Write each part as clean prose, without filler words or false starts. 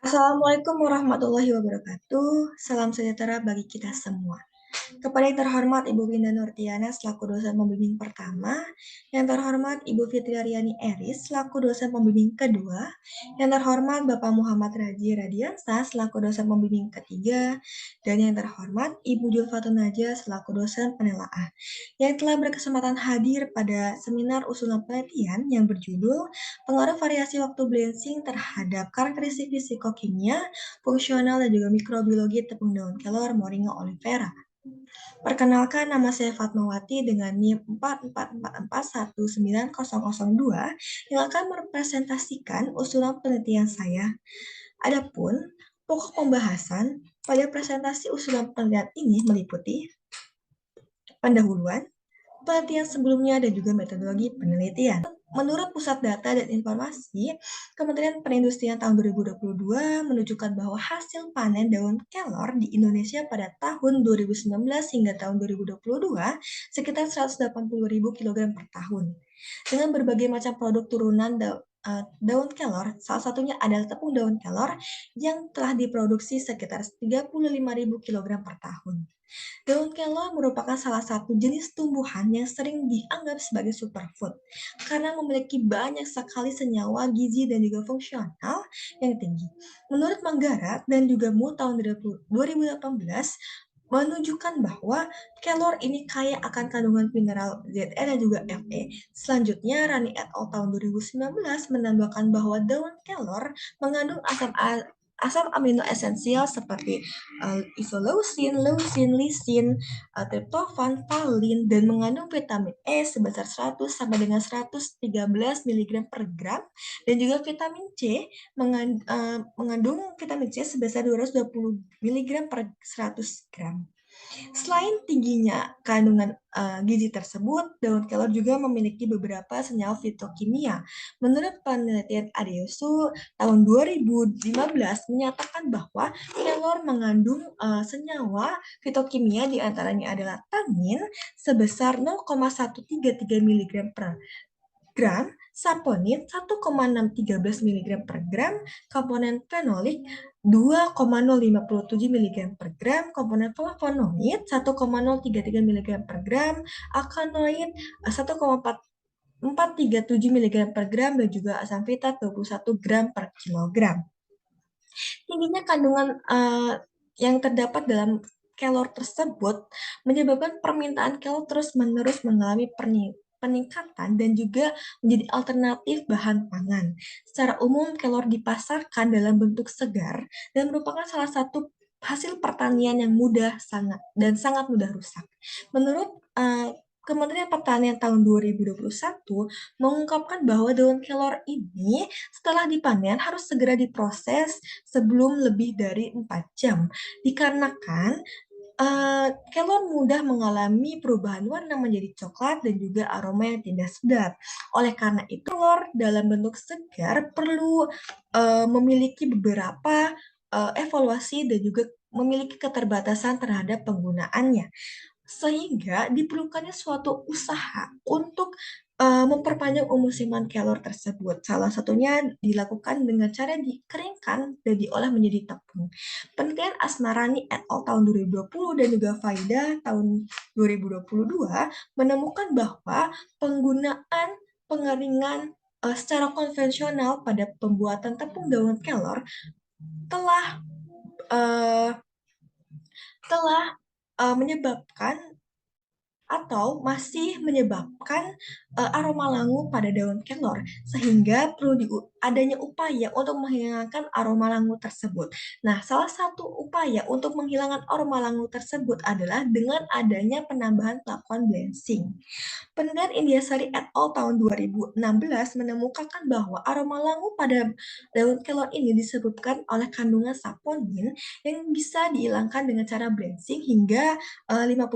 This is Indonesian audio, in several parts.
Assalamualaikum warahmatullahi wabarakatuh. Salam sejahtera bagi kita semua. Kepada yang terhormat Ibu Winda Nurtiana selaku dosen pembimbing pertama, yang terhormat Ibu Fitri Aryani Eris selaku dosen pembimbing kedua, yang terhormat Bapak Muhammad Raji Radiansa selaku dosen pembimbing ketiga, dan yang terhormat Ibu Julfatun Naja selaku dosen penelaah, yang telah berkesempatan hadir pada seminar usulan penelitian yang berjudul Pengaruh Variasi Waktu Blensing terhadap Karakteristik Fisikokimia, Fungsional, dan juga Mikrobiologi Tepung Daun Kelor Moringa olivera. Perkenalkan, nama saya Fatmawati dengan NIM 444419002 yang akan merepresentasikan usulan penelitian saya. Adapun pokok pembahasan pada presentasi usulan penelitian ini meliputi pendahuluan, penelitian sebelumnya, dan juga metodologi penelitian. Menurut Pusat Data dan Informasi, Kementerian Perindustrian tahun 2022 menunjukkan bahwa hasil panen daun kelor di Indonesia pada tahun 2019 hingga tahun 2022 sekitar 180.000 kg per tahun. Dengan berbagai macam produk turunan daun kelor, salah satunya adalah tepung daun kelor yang telah diproduksi sekitar 35.000 kg per tahun. Daun kelor merupakan salah satu jenis tumbuhan yang sering dianggap sebagai superfood karena memiliki banyak sekali senyawa gizi dan juga fungsional yang tinggi. Menurut Manggarat dan juga Mu tahun 2018 menunjukkan bahwa kelor ini kaya akan kandungan mineral Ze dan juga Fe. Selanjutnya, Rani et al. Tahun 2019 menambahkan bahwa daun kelor mengandung asam amino esensial seperti isoleucin, leucin, lisin, triptofan, valin, dan mengandung vitamin E sebesar 100 sampai dengan 113 mg per gram, dan juga vitamin C mengandung vitamin C sebesar 220 mg per 100 gram. Selain tingginya kandungan gizi tersebut, daun kelor juga memiliki beberapa senyawa fitokimia. Menurut penelitian Adeosu tahun 2015 menyatakan bahwa kelor mengandung senyawa fitokimia diantaranya adalah tannin sebesar 0,133 mg per gram, saponin 1,613 mg per gram, komponen fenolik 2,057 mg per gram, komponen flavonoid 1,033 mg per gram, alkaloid 1,437 mg per gram, dan juga asam fitat 21 gram per kilogram. Tingginya kandungan yang terdapat dalam kelor tersebut menyebabkan permintaan kelor terus-menerus mengalami peningkatan dan juga menjadi alternatif bahan pangan. Secara umum, kelor dipasarkan dalam bentuk segar dan merupakan salah satu hasil pertanian yang sangat mudah rusak. Menurut Kementerian Pertanian tahun 2021 mengungkapkan bahwa daun kelor ini setelah dipanen harus segera diproses sebelum lebih dari 4 jam. Dikarenakan kelor mudah mengalami perubahan warna menjadi coklat dan juga aroma yang tidak sedap. Oleh karena itu, kelor dalam bentuk segar perlu memiliki beberapa evaluasi dan juga memiliki keterbatasan terhadap penggunaannya. Sehingga diperlukannya suatu usaha untuk memperpanjang musiman kelor tersebut. Salah satunya dilakukan dengan cara dikeringkan dan diolah menjadi tepung. Penelitian Asmarani et al. Tahun 2020 dan juga Faida tahun 2022 menemukan bahwa penggunaan pengeringan secara konvensional pada pembuatan tepung daun kelor telah uh, telah menyebabkan atau masih menyebabkan aroma langu pada daun kelor, sehingga perlu adanya upaya untuk menghilangkan aroma langu tersebut. Nah, salah satu upaya untuk menghilangkan aroma langu tersebut adalah dengan adanya penambahan pelakuan blensing. Penelitian Indiasari et al. Tahun 2016 menemukan bahwa aroma langu pada daun kelor ini disebabkan oleh kandungan saponin yang bisa dihilangkan dengan cara blensing hingga 50%.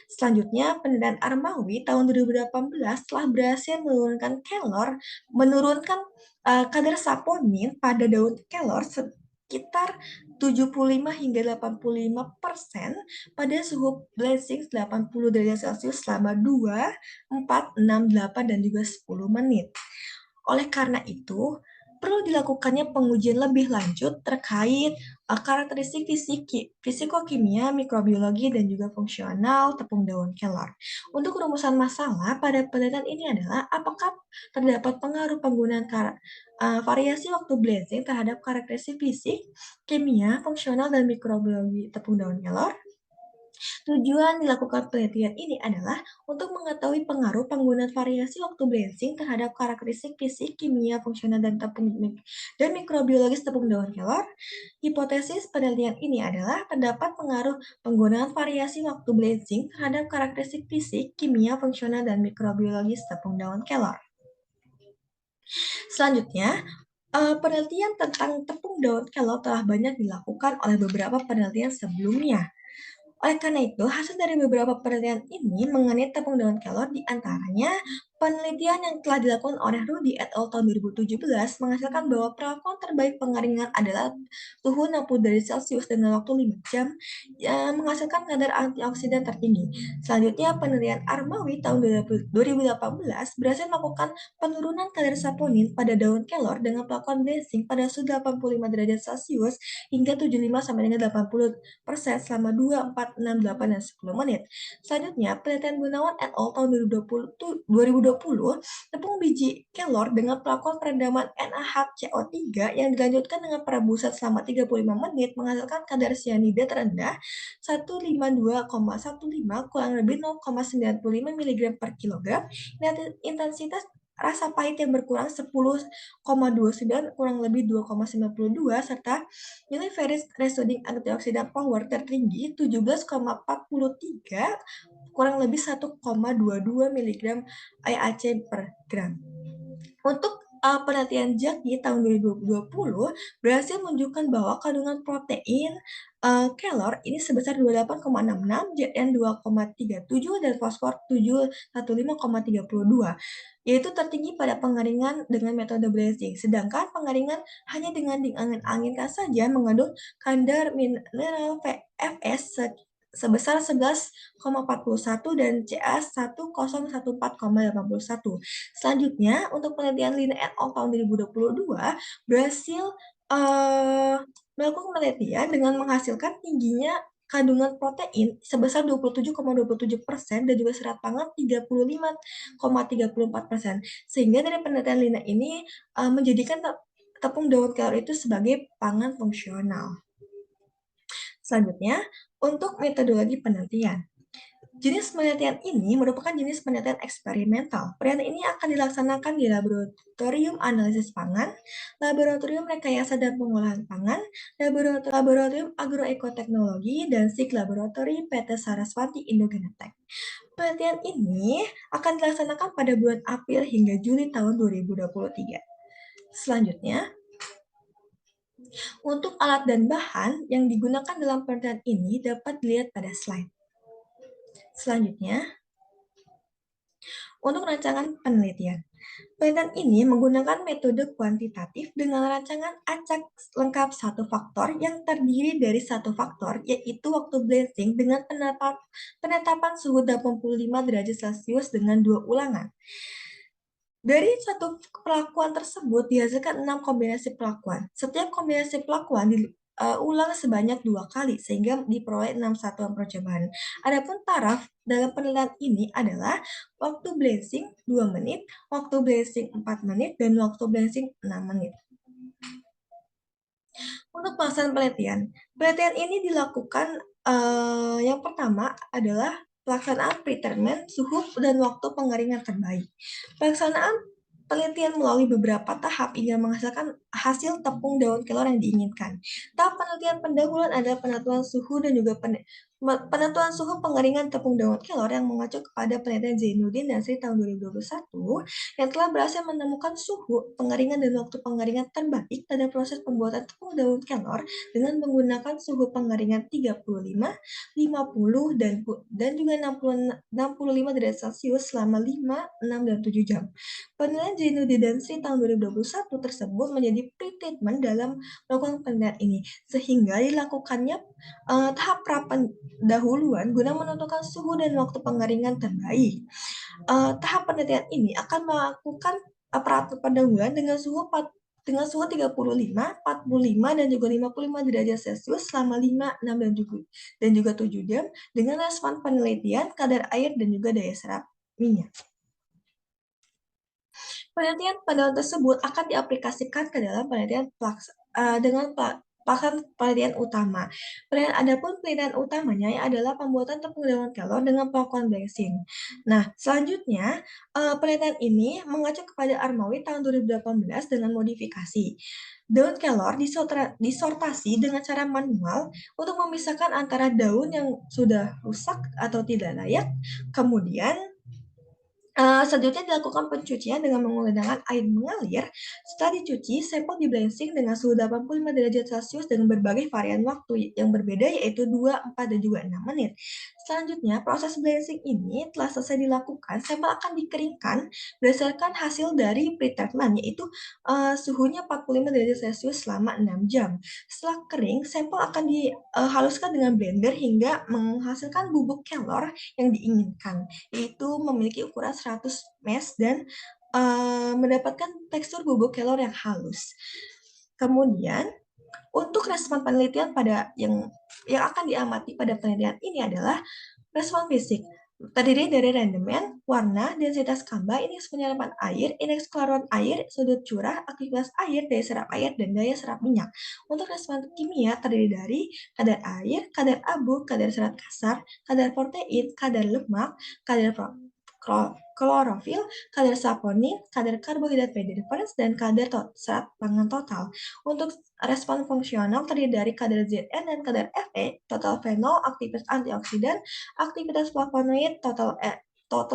Selanjutnya, penelitian Armawi tahun 2018 telah berhasil menurunkan kadar saponin pada daun kelor sekitar 75 hingga 85% pada suhu blazing 80 derajat Celcius selama 2, 4, 6, 8, dan juga 10 menit. Oleh karena itu, perlu dilakukannya pengujian lebih lanjut terkait karakteristik fisikokimia, mikrobiologi, dan juga fungsional tepung daun kelor. Untuk rumusan masalah pada penelitian ini adalah apakah terdapat pengaruh penggunaan variasi waktu blazing terhadap karakteristik fisik, kimia, fungsional, dan mikrobiologi tepung daun kelor. Tujuan dilakukan penelitian ini adalah untuk mengetahui pengaruh penggunaan variasi waktu blazing terhadap karakteristik fisik, kimia, fungsional, dan mikrobiologis tepung daun kelor. Hipotesis penelitian ini adalah terdapat pengaruh penggunaan variasi waktu blazing terhadap karakteristik fisik, kimia, fungsional, dan mikrobiologis tepung daun kelor. Selanjutnya, penelitian tentang tepung daun kelor telah banyak dilakukan oleh beberapa penelitian sebelumnya. Oleh karena itu, hasil dari beberapa penelitian ini mengenai tepung daun kelor di antaranya penelitian yang telah dilakukan oleh Rudy et al. Tahun 2017 menghasilkan bahwa perlakuan terbaik pengeringan adalah suhu 60 derajat Celcius dengan waktu 5 jam yang menghasilkan kadar antioksidan tertinggi. Selanjutnya, penelitian Armawi tahun 2018 berhasil melakukan penurunan kadar saponin pada daun kelor dengan perlakuan blazing pada suhu 85 derajat Celcius hingga 75 sampai dengan 80% selama 2, 4, 6, 8, dan 10 menit. Selanjutnya, penelitian Gunawan et al. Tahun 2020, tepung biji kelor dengan perlakuan perendaman NaHCO3 yang dilanjutkan dengan perebusan selama 35 menit menghasilkan kadar cyanida terendah 152,15 kurang lebih 0,95 mg per kilogram, intensitas rasa pahit yang berkurang 10,29 kurang lebih 2,92 serta nilai ferrous residing antioksidan power tertinggi 17,43 kurang lebih 1,22 mg IAC per gram. Untuk penelitian Jackie tahun 2020 berhasil menunjukkan bahwa kandungan protein kelor ini sebesar 28,66, Zn 2,37, dan fosfor 715,32, yaitu tertinggi pada pengeringan dengan metode blazing. Sedangkan pengeringan hanya dengan diangin-anginkan saja mengandung kadar mineral Fs sebesar 11,41 dan Ca 1014,81. Selanjutnya, untuk penelitian Lina et al. Tahun 2022 berhasil melakukan penelitian dengan menghasilkan tingginya kandungan protein sebesar 27,27% dan juga serat pangan 35,34%. Sehingga dari penelitian Lina ini menjadikan tepung daun kelor itu sebagai pangan fungsional. Selanjutnya, untuk metodologi penelitian. Jenis penelitian ini merupakan jenis penelitian eksperimental. Penelitian ini akan dilaksanakan di laboratorium analisis pangan, laboratorium rekayasa dan pengolahan pangan, laboratorium agroekoteknologi, dan SIG laboratori PT Saraswati Indogenetek. Penelitian ini akan dilaksanakan pada bulan April hingga Juli tahun 2023. Selanjutnya, untuk alat dan bahan yang digunakan dalam penelitian ini dapat dilihat pada slide. Selanjutnya, untuk rancangan penelitian. Penelitian ini menggunakan metode kuantitatif dengan rancangan acak lengkap satu faktor yang terdiri dari satu faktor, yaitu waktu blazing dengan penetapan suhu 85 derajat Celcius dengan 2 ulangan. Dari satu perlakuan tersebut dihasilkan 6 kombinasi perlakuan. Setiap kombinasi perlakuan diulang sebanyak 2 kali sehingga diperoleh 6 satuan percobaan. Adapun taraf dalam penelitian ini adalah waktu blazing 2 menit, waktu blazing 4 menit, dan waktu blazing 6 menit. Untuk pelaksanaan penelitian ini dilakukan yang pertama adalah pelaksanaan pretreatment, suhu, dan waktu pengeringan terbaik. Pelaksanaan penelitian melalui beberapa tahap hingga menghasilkan hasil tepung daun kelor yang diinginkan. Tahap penelitian pendahuluan adalah penentuan suhu dan juga penentuan suhu pengeringan tepung daun kelor yang mengacu kepada penelitian Zainuddin dan Sri tahun 2021 yang telah berhasil menemukan suhu pengeringan dan waktu pengeringan terbaik pada proses pembuatan tepung daun kelor dengan menggunakan suhu pengeringan 35, 50, dan juga 65 derajat Celcius selama 5, 6, dan 7 jam. Penelitian Zainuddin dan Sri tahun 2021 tersebut menjadi pretreatment dalam melakukan penelitian ini, sehingga dilakukannya tahap pendahuluan guna menentukan suhu dan waktu pengeringan terbaik. Tahap penelitian ini akan melakukan pendahuluan dengan suhu dengan suhu 35, 45, dan juga 55 derajat Celcius selama 5, 6, dan juga 7 jam dengan respon penelitian kadar air dan juga daya serap minyak. Penelitian panduan tersebut akan diaplikasikan ke dalam dengan pelaksanaan penelitian utama. Adapun penelitian utamanya adalah pembuatan tepung daun kelor dengan pelakuan blenching. Nah, selanjutnya penelitian ini mengacu kepada Armawi tahun 2018 dengan modifikasi. Daun kelor disortasi dengan cara manual untuk memisahkan antara daun yang sudah rusak atau tidak layak, kemudian selanjutnya dilakukan pencucian dengan menggunakan air mengalir. Setelah dicuci, sampel di-blanching dengan suhu 85 derajat Celcius dengan berbagai varian waktu yang berbeda, yaitu 2, 4, dan juga 6 menit. Selanjutnya, proses blanching ini telah selesai dilakukan, sampel akan dikeringkan berdasarkan hasil dari pretreatment, yaitu suhunya 45 derajat Celcius selama 6 jam. Setelah kering, sampel akan dihaluskan dengan blender hingga menghasilkan bubuk kelor yang diinginkan, yaitu memiliki ukuran 100 mesh dan mendapatkan tekstur bubuk kelor yang halus. Kemudian, untuk respon penelitian yang akan diamati pada penelitian ini adalah respon fisik. Terdiri dari rendemen, warna, densitas kamba, indeks penyerapan air, indeks keluaran air, sudut curah, aktivitas air, daya serap air, dan daya serap minyak. Untuk respon kimia terdiri dari kadar air, kadar abu, kadar serat kasar, kadar protein, kadar lemak, kadar klorofil, kadar saponin, kadar karbohidrat by difference, dan kadar serat pangan total. Untuk respon fungsional terdiri dari kadar Zn dan kadar Fe, total fenol, aktivitas antioksidan, aktivitas flavonoid, total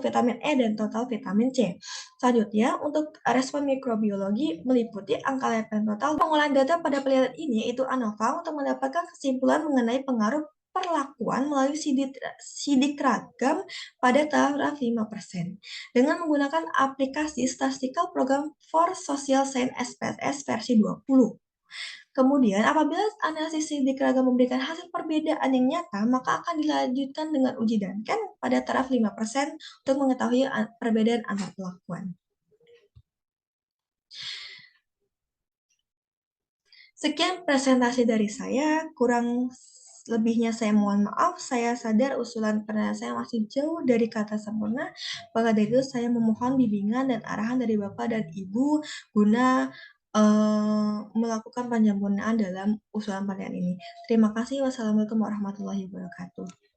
vitamin E, dan total vitamin C. Selanjutnya, untuk respon mikrobiologi meliputi angka lepen total. Pengolahan data pada penelitian ini yaitu ANOVA untuk mendapatkan kesimpulan mengenai pengaruh perlakuan melalui sidik ragam pada taraf 5%. Dengan menggunakan aplikasi Statistical Program for Social Science SPSS versi 20. Kemudian, apabila analisis sidik ragam memberikan hasil perbedaan yang nyata, maka akan dilanjutkan dengan uji Duncan pada taraf 5% untuk mengetahui perbedaan antar perlakuan. Sekian presentasi dari saya, kurang lebihnya saya mohon maaf. Saya sadar usulan penelitian saya masih jauh dari kata sempurna. Maka dari itu saya memohon bimbingan dan arahan dari Bapak dan Ibu guna melakukan penyempurnaan dalam usulan penelitian ini. Terima kasih. Wassalamualaikum warahmatullahi wabarakatuh.